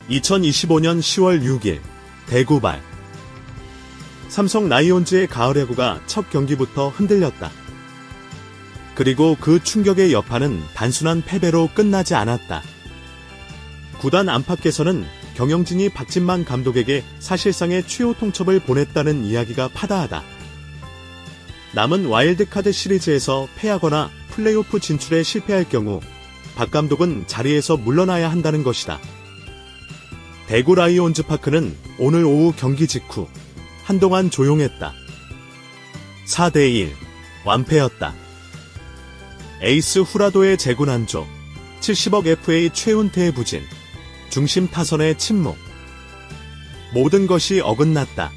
2025년 10월 6일 대구발 삼성 라이온즈의 가을 야구가 첫 경기부터 흔들렸다. 그리고 그 충격의 여파는 단순한 패배로 끝나지 않았다. 구단 안팎에서는 경영진이 박진만 감독에게 사실상의 최후 통첩을 보냈다는 이야기가 파다하다. 남은 와일드카드 시리즈에서 패하거나 플레이오프 진출에 실패할 경우 박 감독은 자리에서 물러나야 한다는 것이다. 대구 라이온즈 파크는 오늘 오후 경기 직후 한동안 조용했다. 4대1 완패였다. 에이스 후라도의 재군안조, 70억 FA 최운태의 부진, 중심 타선의 침묵. 모든 것이 어긋났다.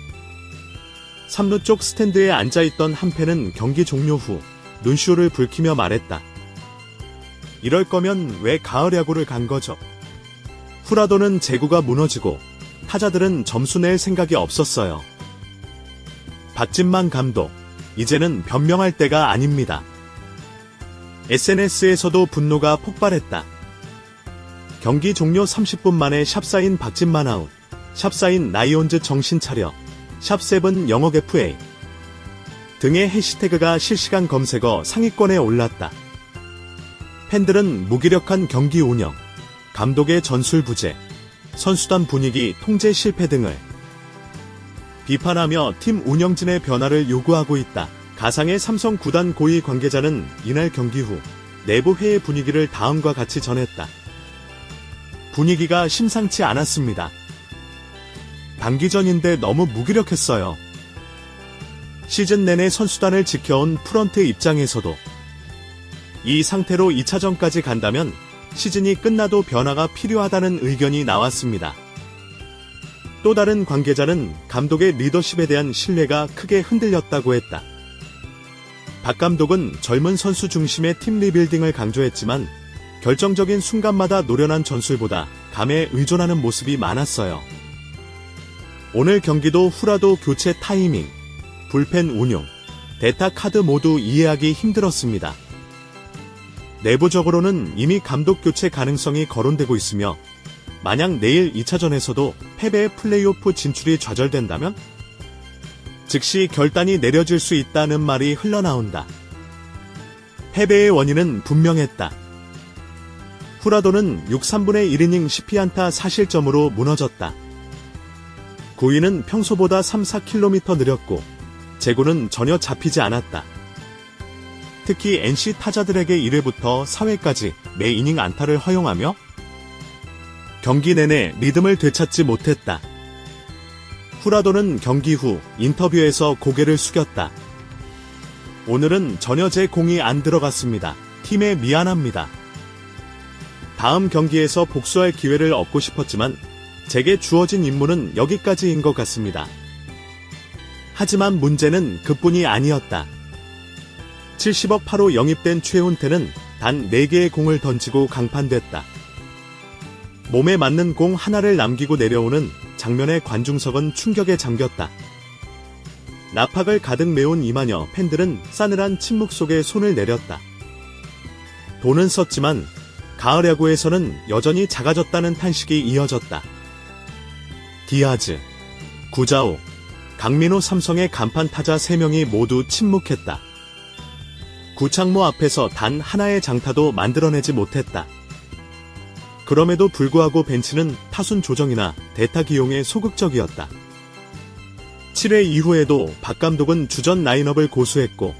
3루 쪽 스탠드에 앉아있던 한 팬은 경기 종료 후 눈시울을 붉히며 말했다. 이럴 거면 왜 가을 야구를 간 거죠? 후라도는 제구가 무너지고 타자들은 점수 낼 생각이 없었어요. 박진만 감독, 이제는 변명할 때가 아닙니다. SNS에서도 분노가 폭발했다. 경기 종료 30분 만에 샵사인 박진만 아웃, 샵사인 라이온즈 정신 차려, 샵7 영억 FA 등의 해시태그가 실시간 검색어 상위권에 올랐다. 팬들은 무기력한 경기 운영, 감독의 전술 부재, 선수단 분위기 통제 실패 등을 비판하며 팀 운영진의 변화를 요구하고 있다. 가상의 삼성 구단 고위 관계자는 이날 경기 후 내부 회의 분위기를 다음과 같이 전했다. 분위기가 심상치 않았습니다. 단기전인데 너무 무기력했어요. 시즌 내내 선수단을 지켜온 프런트 입장에서도 이 상태로 2차전까지 간다면 시즌이 끝나도 변화가 필요하다는 의견이 나왔습니다. 또 다른 관계자는 감독의 리더십에 대한 신뢰가 크게 흔들렸다고 했다. 박 감독은 젊은 선수 중심의 팀 리빌딩을 강조했지만 결정적인 순간마다 노련한 전술보다 감에 의존하는 모습이 많았어요. 오늘 경기도 후라도 교체 타이밍, 불펜 운용, 데타 카드 모두 이해하기 힘들었습니다. 내부적으로는 이미 감독 교체 가능성이 거론되고 있으며 만약 내일 2차전에서도 패배의 플레이오프 진출이 좌절된다면 즉시 결단이 내려질 수 있다는 말이 흘러나온다. 패배의 원인은 분명했다. 후라도는 6 3분의 1이닝 10피안타 사실점으로 무너졌다. 구위는 평소보다 3-4km 느렸고 제구는 전혀 잡히지 않았다. 특히 NC 타자들에게 1회부터 4회까지 매 이닝 안타를 허용하며 경기 내내 리듬을 되찾지 못했다. 후라도는 경기 후 인터뷰에서 고개를 숙였다. 오늘은 전혀 제 공이 안 들어갔습니다. 팀에 미안합니다. 다음 경기에서 복수할 기회를 얻고 싶었지만 제게 주어진 임무는 여기까지인 것 같습니다. 하지만 문제는 그뿐이 아니었다. 70억 8호 영입된 최운태는 단 4개의 공을 던지고 강판됐다. 몸에 맞는 공 하나를 남기고 내려오는 장면의 관중석은 충격에 잠겼다. 나팍을 가득 메운 이만여 팬들은 싸늘한 침묵 속에 손을 내렸다. 돈은 썼지만 가을 야구에서는 여전히 작아졌다는 탄식이 이어졌다. 디아즈, 구자호, 강민호 삼성의 간판 타자 3명이 모두 침묵했다. 구창모 앞에서 단 하나의 장타도 만들어내지 못했다. 그럼에도 불구하고 벤치는 타순 조정이나 대타 기용에 소극적이었다. 7회 이후에도 박 감독은 주전 라인업을 고수했고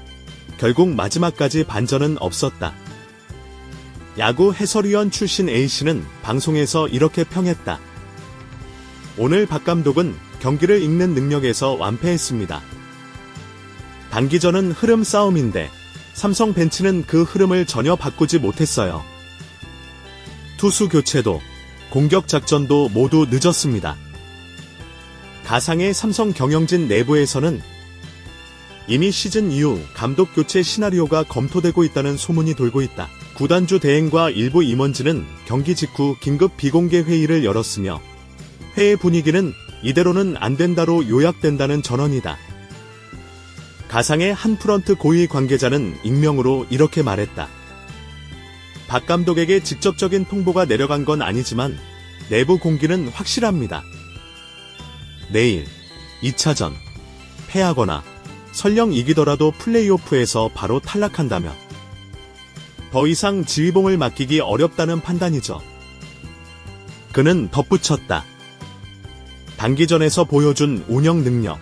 결국 마지막까지 반전은 없었다. 야구 해설위원 출신 A씨는 방송에서 이렇게 평했다. 오늘 박 감독은 경기를 읽는 능력에서 완패했습니다. 단기전은 흐름 싸움인데 삼성 벤치는 그 흐름을 전혀 바꾸지 못했어요. 투수 교체도 공격 작전도 모두 늦었습니다. 가상의 삼성 경영진 내부에서는 이미 시즌 이후 감독 교체 시나리오가 검토되고 있다는 소문이 돌고 있다. 구단주 대행과 일부 임원진은 경기 직후 긴급 비공개 회의를 열었으며 회의 분위기는 이대로는 안 된다로 요약된다는 전언이다. 가상의 한 프런트 고위 관계자는 익명으로 이렇게 말했다. 박 감독에게 직접적인 통보가 내려간 건 아니지만 내부 공기는 확실합니다. 내일 2차전 패하거나 설령 이기더라도 플레이오프에서 바로 탈락한다면 더 이상 지휘봉을 맡기기 어렵다는 판단이죠. 그는 덧붙였다. 단기전에서 보여준 운영 능력,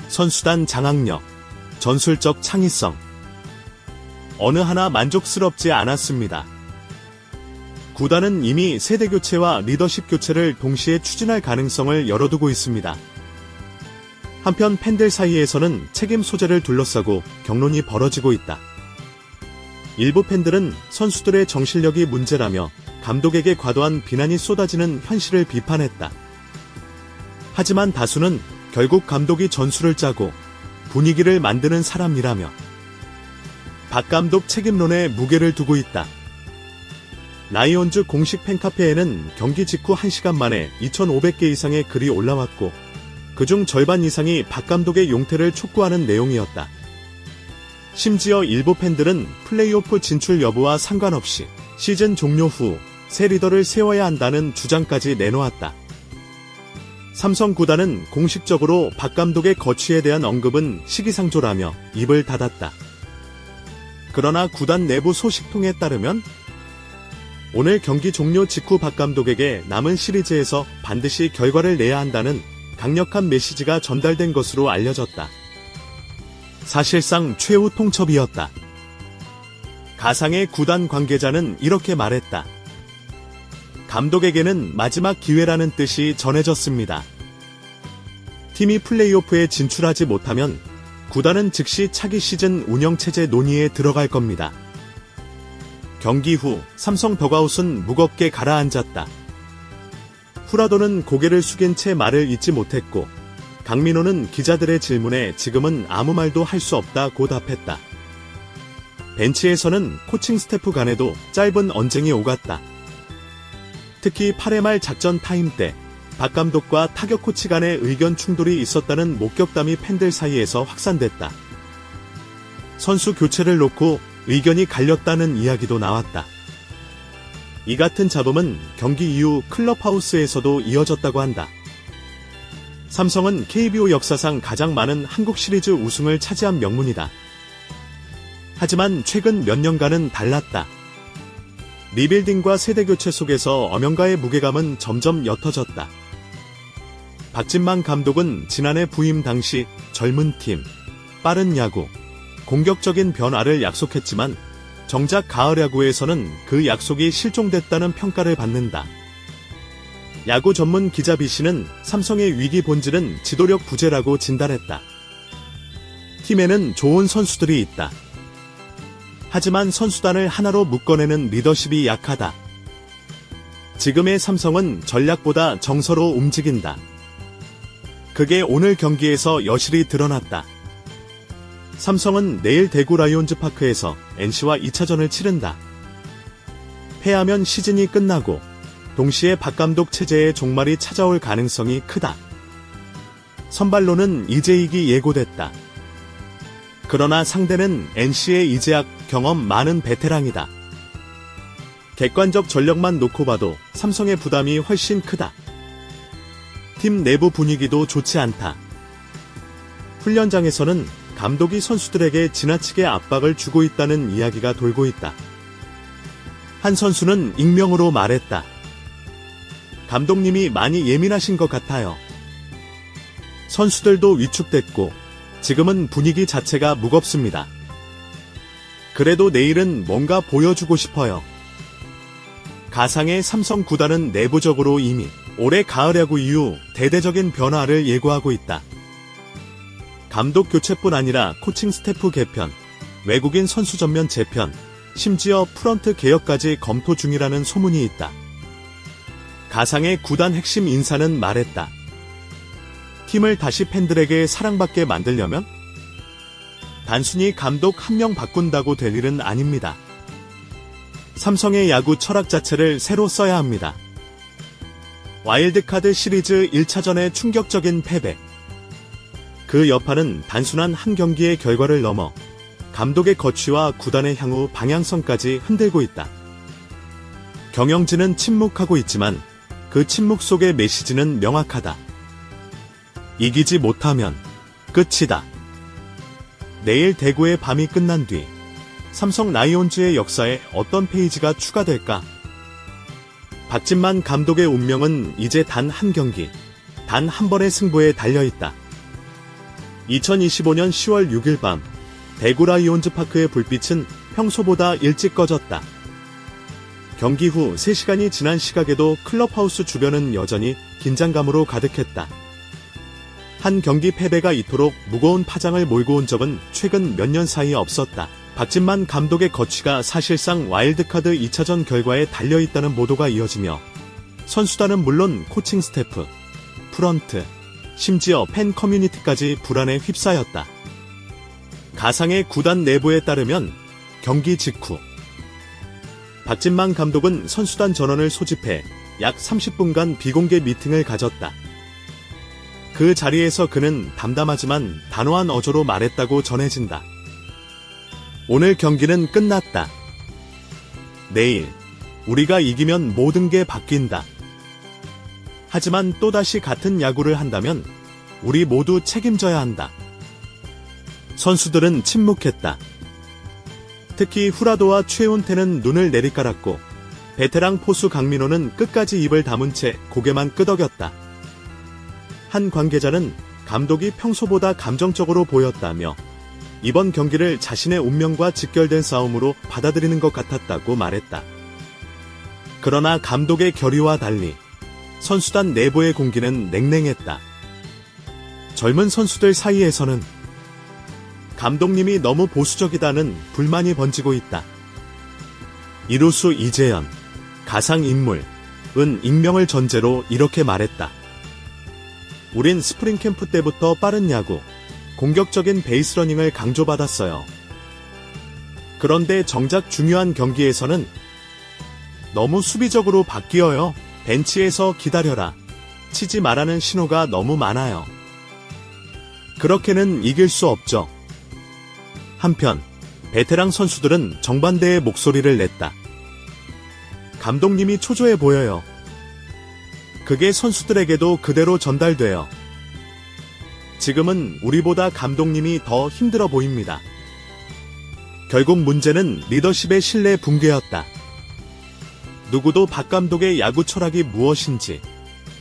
선수단 장악력, 전술적 창의성. 어느 하나 만족스럽지 않았습니다. 구단은 이미 세대 교체와 리더십 교체를 동시에 추진할 가능성을 열어두고 있습니다. 한편 팬들 사이에서는 책임 소재를 둘러싸고 격론이 벌어지고 있다. 일부 팬들은 선수들의 정신력이 문제라며 감독에게 과도한 비난이 쏟아지는 현실을 비판했다. 하지만 다수는 결국 감독이 전술을 짜고 분위기를 만드는 사람이라며 박 감독 책임론에 무게를 두고 있다. 라이온즈 공식 팬카페에는 경기 직후 1시간 만에 2,500개 이상의 글이 올라왔고 그중 절반 이상이 박 감독의 용퇴를 촉구하는 내용이었다. 심지어 일부 팬들은 플레이오프 진출 여부와 상관없이 시즌 종료 후 새 리더를 세워야 한다는 주장까지 내놓았다. 삼성 구단은 공식적으로 박 감독의 거취에 대한 언급은 시기상조라며 입을 닫았다. 그러나 구단 내부 소식통에 따르면 오늘 경기 종료 직후 박 감독에게 남은 시리즈에서 반드시 결과를 내야 한다는 강력한 메시지가 전달된 것으로 알려졌다. 사실상 최후 통첩이었다. 가상의 구단 관계자는 이렇게 말했다. 감독에게는 마지막 기회라는 뜻이 전해졌습니다. 팀이 플레이오프에 진출하지 못하면 구단은 즉시 차기 시즌 운영체제 논의에 들어갈 겁니다. 경기 후 삼성 더가웃은 무겁게 가라앉았다. 후라도는 고개를 숙인 채 말을 잇지 못했고 강민호는 기자들의 질문에 지금은 아무 말도 할 수 없다고 답했다. 벤치에서는 코칭 스태프 간에도 짧은 언쟁이 오갔다. 특히 8회 말 작전 타임 때 박 감독과 타격 코치 간의 의견 충돌이 있었다는 목격담이 팬들 사이에서 확산됐다. 선수 교체를 놓고 의견이 갈렸다는 이야기도 나왔다. 이 같은 잡음은 경기 이후 클럽하우스에서도 이어졌다고 한다. 삼성은 KBO 역사상 가장 많은 한국 시리즈 우승을 차지한 명문이다. 하지만 최근 몇 년간은 달랐다. 리빌딩과 세대교체 속에서 엄연가의 무게감은 점점 옅어졌다. 박진만 감독은 지난해 부임 당시 젊은 팀, 빠른 야구, 공격적인 변화를 약속했지만 정작 가을 야구에서는 그 약속이 실종됐다는 평가를 받는다. 야구 전문 기자 B씨는 삼성의 위기 본질은 지도력 부재라고 진단했다. 팀에는 좋은 선수들이 있다. 하지만 선수단을 하나로 묶어내는 리더십이 약하다. 지금의 삼성은 전략보다 정서로 움직인다. 그게 오늘 경기에서 여실히 드러났다. 삼성은 내일 대구 라이온즈 파크에서 NC와 2차전을 치른다. 패하면 시즌이 끝나고 동시에 박 감독 체제의 종말이 찾아올 가능성이 크다. 선발로는 이재익이 예고됐다. 그러나 상대는 NC의 이재학 경험 많은 베테랑이다. 객관적 전력만 놓고 봐도 삼성의 부담이 훨씬 크다. 팀 내부 분위기도 좋지 않다. 훈련장에서는 감독이 선수들에게 지나치게 압박을 주고 있다는 이야기가 돌고 있다. 한 선수는 익명으로 말했다. 감독님이 많이 예민하신 것 같아요. 선수들도 위축됐고 지금은 분위기 자체가 무겁습니다. 그래도 내일은 뭔가 보여주고 싶어요. 가상의 삼성 구단은 내부적으로 이미 올해 가을 야구 이후 대대적인 변화를 예고하고 있다. 감독 교체뿐 아니라 코칭 스태프 개편, 외국인 선수 전면 재편, 심지어 프런트 개혁까지 검토 중이라는 소문이 있다. 가상의 구단 핵심 인사는 말했다. 팀을 다시 팬들에게 사랑받게 만들려면 단순히 감독 한 명 바꾼다고 될 일은 아닙니다. 삼성의 야구 철학 자체를 새로 써야 합니다. 와일드카드 시리즈 1차전의 충격적인 패배. 그 여파는 단순한 한 경기의 결과를 넘어 감독의 거취와 구단의 향후 방향성까지 흔들고 있다. 경영진은 침묵하고 있지만 그 침묵 속의 메시지는 명확하다. 이기지 못하면 끝이다. 내일 대구의 밤이 끝난 뒤 삼성 라이온즈의 역사에 어떤 페이지가 추가될까? 박진만 감독의 운명은 이제 단 한 경기, 단 한 번의 승부에 달려있다. 2025년 10월 6일 밤 대구 라이온즈 파크의 불빛은 평소보다 일찍 꺼졌다. 경기 후 3시간이 지난 시각에도 클럽하우스 주변은 여전히 긴장감으로 가득했다. 한 경기 패배가 이토록 무거운 파장을 몰고 온 적은 최근 몇 년 사이에 없었다. 박진만 감독의 거취가 사실상 와일드카드 2차전 결과에 달려있다는 보도가 이어지며 선수단은 물론 코칭 스태프, 프런트, 심지어 팬 커뮤니티까지 불안에 휩싸였다. 가상의 구단 내부에 따르면 경기 직후 박진만 감독은 선수단 전원을 소집해 약 30분간 비공개 미팅을 가졌다. 그 자리에서 그는 담담하지만 단호한 어조로 말했다고 전해진다. 오늘 경기는 끝났다. 내일 우리가 이기면 모든 게 바뀐다. 하지만 또다시 같은 야구를 한다면 우리 모두 책임져야 한다. 선수들은 침묵했다. 특히 후라도와 최훈태는 눈을 내리깔았고 베테랑 포수 강민호는 끝까지 입을 다문 채 고개만 끄덕였다. 한 관계자는 감독이 평소보다 감정적으로 보였다며 이번 경기를 자신의 운명과 직결된 싸움으로 받아들이는 것 같았다고 말했다. 그러나 감독의 결의와 달리 선수단 내부의 공기는 냉랭했다. 젊은 선수들 사이에서는 감독님이 너무 보수적이다는 불만이 번지고 있다. 이루수 이재현, 가상인물은 익명을 전제로 이렇게 말했다. 우린 스프링 캠프 때부터 빠른 야구, 공격적인 베이스러닝을 강조받았어요. 그런데 정작 중요한 경기에서는 너무 수비적으로 바뀌어요. 벤치에서 기다려라, 치지 말라는 신호가 너무 많아요. 그렇게는 이길 수 없죠. 한편 베테랑 선수들은 정반대의 목소리를 냈다. 감독님이 초조해 보여요. 그게 선수들에게도 그대로 전달돼요. 지금은 우리보다 감독님이 더 힘들어 보입니다. 결국 문제는 리더십의 신뢰 붕괴였다. 누구도 박 감독의 야구 철학이 무엇인지,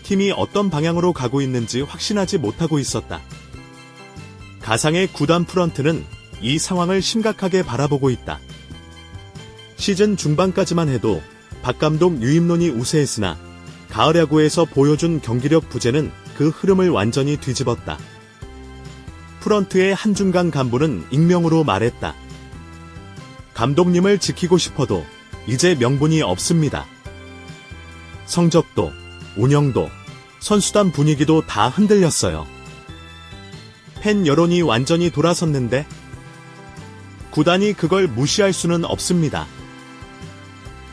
팀이 어떤 방향으로 가고 있는지 확신하지 못하고 있었다. 가상의 구단 프런트는 이 상황을 심각하게 바라보고 있다. 시즌 중반까지만 해도 박 감독 유임론이 우세했으나 가을 야구에서 보여준 경기력 부재는 그 흐름을 완전히 뒤집었다. 프런트의 한중간 간부는 익명으로 말했다. 감독님을 지키고 싶어도 이제 명분이 없습니다. 성적도, 운영도, 선수단 분위기도 다 흔들렸어요. 팬 여론이 완전히 돌아섰는데 구단이 그걸 무시할 수는 없습니다.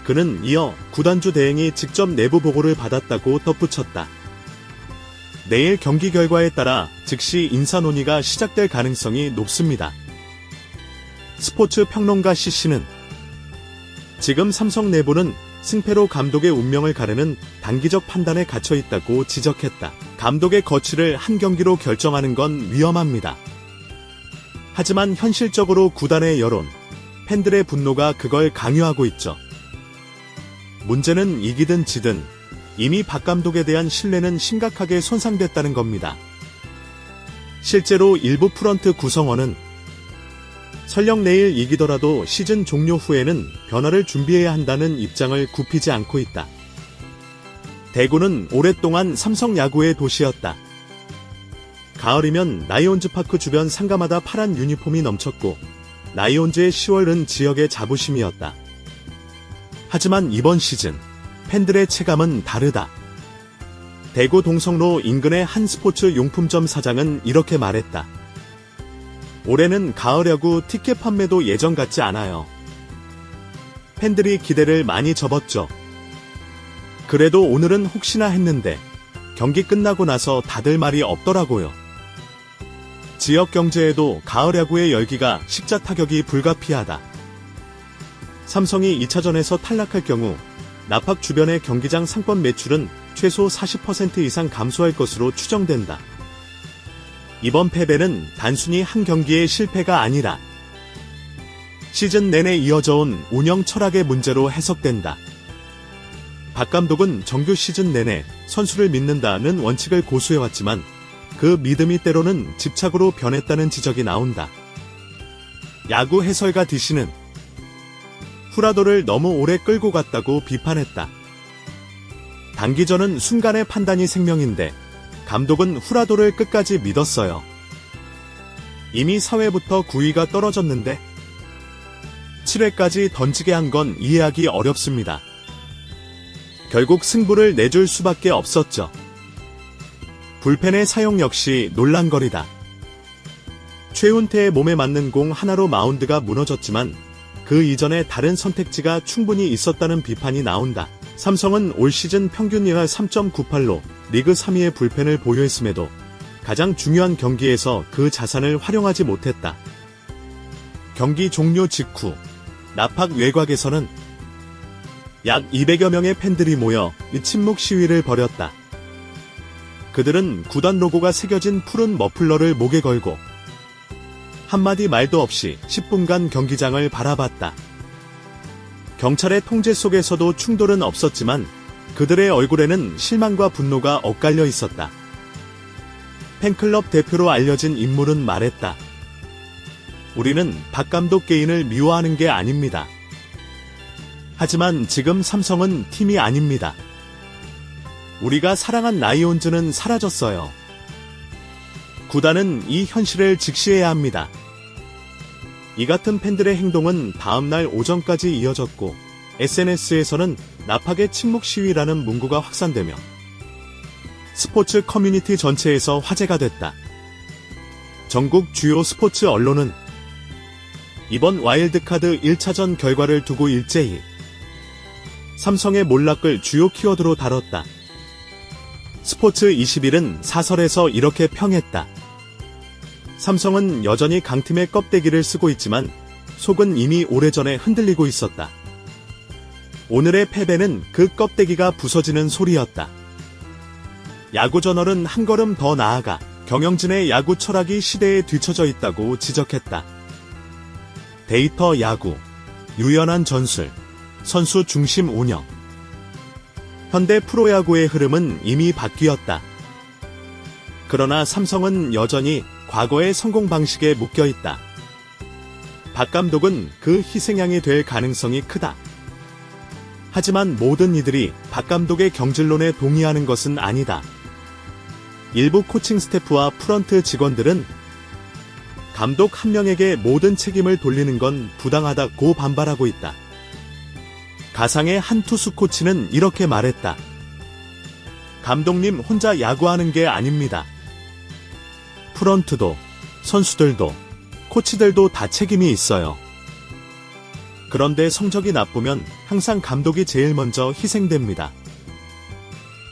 그는 이어 구단주 대행이 직접 내부 보고를 받았다고 덧붙였다. 내일 경기 결과에 따라 즉시 인사 논의가 시작될 가능성이 높습니다. 스포츠 평론가 CC는 지금 삼성 내부는 승패로 감독의 운명을 가르는 단기적 판단에 갇혀 있다고 지적했다. 감독의 거취를 한 경기로 결정하는 건 위험합니다. 하지만 현실적으로 구단의 여론, 팬들의 분노가 그걸 강요하고 있죠. 문제는 이기든 지든 이미 박 감독에 대한 신뢰는 심각하게 손상됐다는 겁니다. 실제로 일부 프런트 구성원은 설령 내일 이기더라도 시즌 종료 후에는 변화를 준비해야 한다는 입장을 굽히지 않고 있다. 대구는 오랫동안 삼성 야구의 도시였다. 가을이면 라이온즈 파크 주변 상가마다 파란 유니폼이 넘쳤고 라이온즈의 10월은 지역의 자부심이었다. 하지만 이번 시즌 팬들의 체감은 다르다. 대구 동성로 인근의 한 스포츠 용품점 사장은 이렇게 말했다. 올해는 가을 야구 티켓 판매도 예전 같지 않아요. 팬들이 기대를 많이 접었죠. 그래도 오늘은 혹시나 했는데 경기 끝나고 나서 다들 말이 없더라고요. 지역 경제에도 가을 야구의 열기가 식자 타격이 불가피하다. 삼성이 2차전에서 탈락할 경우 나팍 주변의 경기장 상권 매출은 최소 40% 이상 감소할 것으로 추정된다. 이번 패배는 단순히 한 경기의 실패가 아니라 시즌 내내 이어져온 운영 철학의 문제로 해석된다. 박 감독은 정규 시즌 내내 선수를 믿는다는 원칙을 고수해왔지만 그 믿음이 때로는 집착으로 변했다는 지적이 나온다. 야구 해설가 DC는 후라도를 너무 오래 끌고 갔다고 비판했다. 단기전은 순간의 판단이 생명인데 감독은 후라도를 끝까지 믿었어요. 이미 4회부터 9위가 떨어졌는데 7회까지 던지게 한 건 이해하기 어렵습니다. 결국 승부를 내줄 수밖에 없었죠. 불펜의 사용 역시 논란거리다. 최훈태의 몸에 맞는 공 하나로 마운드가 무너졌지만 그 이전에 다른 선택지가 충분히 있었다는 비판이 나온다. 삼성은 올 시즌 평균 ER 3.98로 리그 3위의 불펜을 보유했음에도 가장 중요한 경기에서 그 자산을 활용하지 못했다. 경기 종료 직후 나팍 외곽에서는 약 200여 명의 팬들이 모여 침묵 시위를 벌였다. 그들은 구단 로고가 새겨진 푸른 머플러를 목에 걸고 한마디 말도 없이 10분간 경기장을 바라봤다. 경찰의 통제 속에서도 충돌은 없었지만 그들의 얼굴에는 실망과 분노가 엇갈려 있었다. 팬클럽 대표로 알려진 인물은 말했다. 우리는 박 감독 개인을 미워하는 게 아닙니다. 하지만 지금 삼성은 팀이 아닙니다. 우리가 사랑한 라이온즈는 사라졌어요. 구단은 이 현실을 직시해야 합니다. 이 같은 팬들의 행동은 다음날 오전까지 이어졌고 SNS에서는 나팍의 침묵 시위라는 문구가 확산되며 스포츠 커뮤니티 전체에서 화제가 됐다. 전국 주요 스포츠 언론은 이번 와일드카드 1차전 결과를 두고 일제히 삼성의 몰락을 주요 키워드로 다뤘다. 스포츠 21은 사설에서 이렇게 평했다. 삼성은 여전히 강팀의 껍데기를 쓰고 있지만 속은 이미 오래전에 흔들리고 있었다. 오늘의 패배는 그 껍데기가 부서지는 소리였다. 야구저널은 한 걸음 더 나아가 경영진의 야구 철학이 시대에 뒤처져 있다고 지적했다. 데이터 야구, 유연한 전술, 선수 중심 운영. 현대 프로야구의 흐름은 이미 바뀌었다. 그러나 삼성은 여전히 과거의 성공 방식에 묶여 있다. 박 감독은 그 희생양이 될 가능성이 크다. 하지만 모든 이들이 박 감독의 경질론에 동의하는 것은 아니다. 일부 코칭 스태프와 프런트 직원들은 감독 한 명에게 모든 책임을 돌리는 건 부당하다고 반발하고 있다. 가상의 한 투수 코치는 이렇게 말했다. 감독님 혼자 야구하는 게 아닙니다. 프런트도, 선수들도, 코치들도 다 책임이 있어요. 그런데 성적이 나쁘면 항상 감독이 제일 먼저 희생됩니다.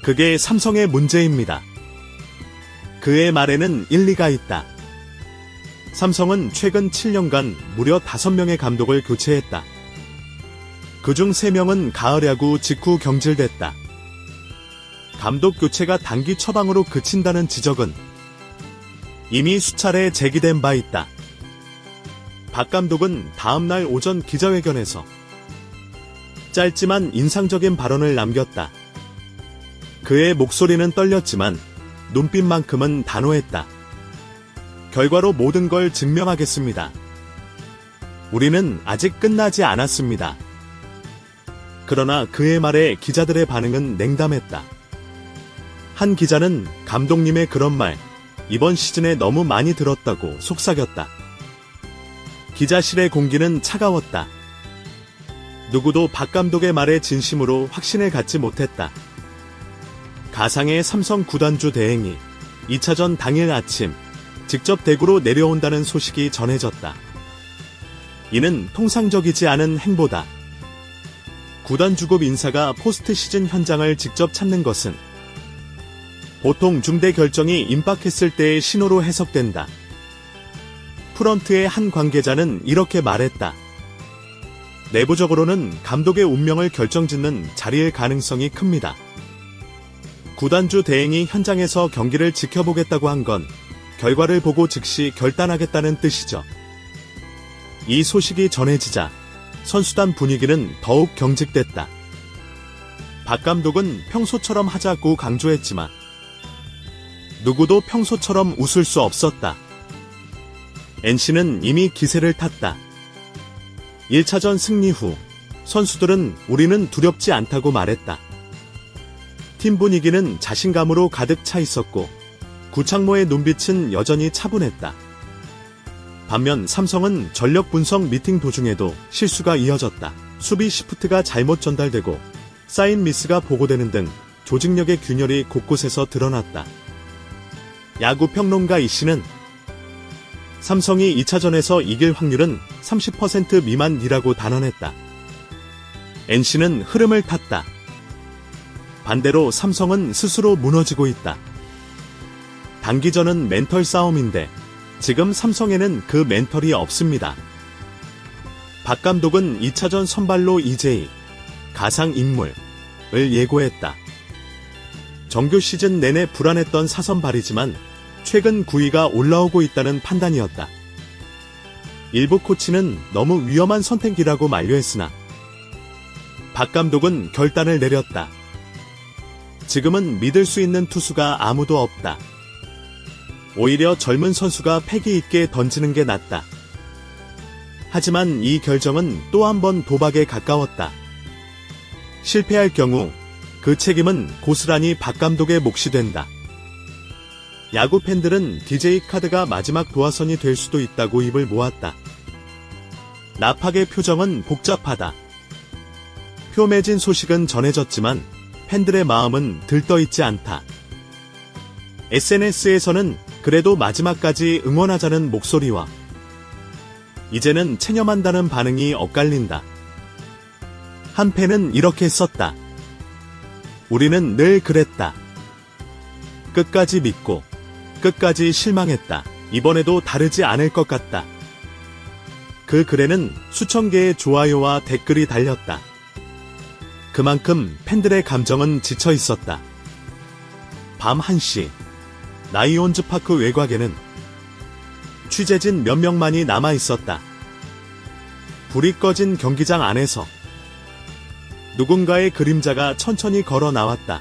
그게 삼성의 문제입니다. 그의 말에는 일리가 있다. 삼성은 최근 7년간 무려 5명의 감독을 교체했다. 그중 3명은 가을 야구 직후 경질됐다. 감독 교체가 단기 처방으로 그친다는 지적은 이미 수차례 제기된 바 있다. 박 감독은 다음날 오전 기자회견에서 짧지만 인상적인 발언을 남겼다. 그의 목소리는 떨렸지만 눈빛만큼은 단호했다. 결과로 모든 걸 증명하겠습니다. 우리는 아직 끝나지 않았습니다. 그러나 그의 말에 기자들의 반응은 냉담했다. 한 기자는 감독님의 그런 말, 이번 시즌에 너무 많이 들었다고 속삭였다. 기자실의 공기는 차가웠다. 누구도 박 감독의 말에 진심으로 확신을 갖지 못했다. 가상의 삼성 구단주 대행이 2차전 당일 아침 직접 대구로 내려온다는 소식이 전해졌다. 이는 통상적이지 않은 행보다. 구단주급 인사가 포스트 시즌 현장을 직접 찾는 것은 보통 중대 결정이 임박했을 때의 신호로 해석된다. 프런트의 한 관계자는 이렇게 말했다. 내부적으로는 감독의 운명을 결정짓는 자리일 가능성이 큽니다. 구단주 대행이 현장에서 경기를 지켜보겠다고 한 건 결과를 보고 즉시 결단하겠다는 뜻이죠. 이 소식이 전해지자 선수단 분위기는 더욱 경직됐다. 박 감독은 평소처럼 하자고 강조했지만 누구도 평소처럼 웃을 수 없었다. NC는 이미 기세를 탔다. 1차전 승리 후 선수들은 우리는 두렵지 않다고 말했다. 팀 분위기는 자신감으로 가득 차 있었고 구창모의 눈빛은 여전히 차분했다. 반면 삼성은 전력 분석 미팅 도중에도 실수가 이어졌다. 수비 시프트가 잘못 전달되고 사인 미스가 보고되는 등 조직력의 균열이 곳곳에서 드러났다. 야구 평론가 이씨는 삼성이 2차전에서 이길 확률은 30% 미만이라고 단언했다. NC는 흐름을 탔다. 반대로 삼성은 스스로 무너지고 있다. 단기전은 멘털 싸움인데 지금 삼성에는 그 멘털이 없습니다. 박 감독은 2차전 선발로 이재희, 가상인물을 예고했다. 정규 시즌 내내 불안했던 사선발이지만 최근 9위가 올라오고 있다는 판단이었다. 일부 코치는 너무 위험한 선택이라고 만류했으나 박 감독은 결단을 내렸다. 지금은 믿을 수 있는 투수가 아무도 없다. 오히려 젊은 선수가 패기 있게 던지는 게 낫다. 하지만 이 결정은 또 한 번 도박에 가까웠다. 실패할 경우 그 책임은 고스란히 박 감독의 몫이 된다. 야구 팬들은 DJ 카드가 마지막 도화선이 될 수도 있다고 입을 모았다. 나팍의 표정은 복잡하다. 표매진 소식은 전해졌지만 팬들의 마음은 들떠있지 않다. SNS에서는 그래도 마지막까지 응원하자는 목소리와 이제는 체념한다는 반응이 엇갈린다. 한 팬은 이렇게 썼다. 우리는 늘 그랬다. 끝까지 믿고 끝까지 실망했다. 이번에도 다르지 않을 것 같다. 그 글에는 수천 개의 좋아요와 댓글이 달렸다. 그만큼 팬들의 감정은 지쳐 있었다. 밤 1시 라이온즈 파크 외곽에는 취재진 몇 명만이 남아 있었다. 불이 꺼진 경기장 안에서 누군가의 그림자가 천천히 걸어 나왔다.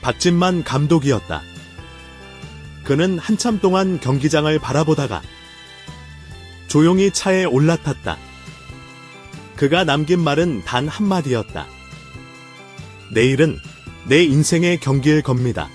박진만 감독이었다. 그는 한참 동안 경기장을 바라보다가 조용히 차에 올라탔다. 그가 남긴 말은 단 한마디였다. 내일은 내 인생의 경기일 겁니다.